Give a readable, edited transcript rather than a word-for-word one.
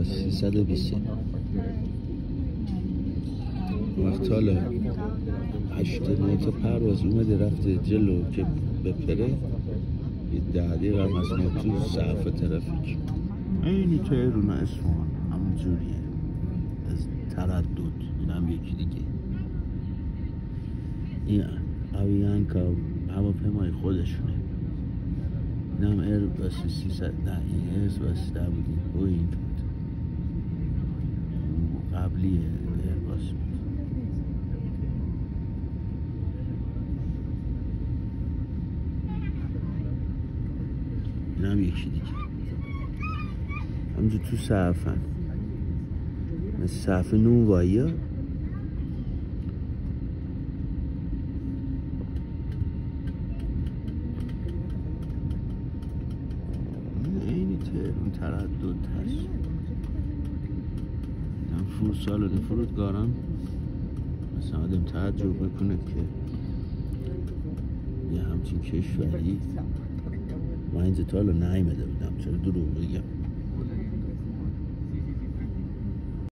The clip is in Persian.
320 وقت حالا 8-9 تا پرواز اومده رفته جلو که بپره یه 10 دقیقه هم از ما تو ضعف ترافیک. اینی تهرون اصفهان همون جوریه از تردد. این هم یکی دیگه. این آویانکا هواپیمای خودشونه. این هم ایرباس 300. نه این ایرباس نبودیم بوینگ بود. قبلیه ایرباس بود. این هم یکی دیگه. همونجا تو صرفن مثل صرف نونوایی ها. اینی تهرون تردد هست. هم فرسالان فرودگارم مثلا آدم تجربه کنه که یه همچین کشوری من اینجا تا حالا نیامده بودم. چرا دروغ بگم؟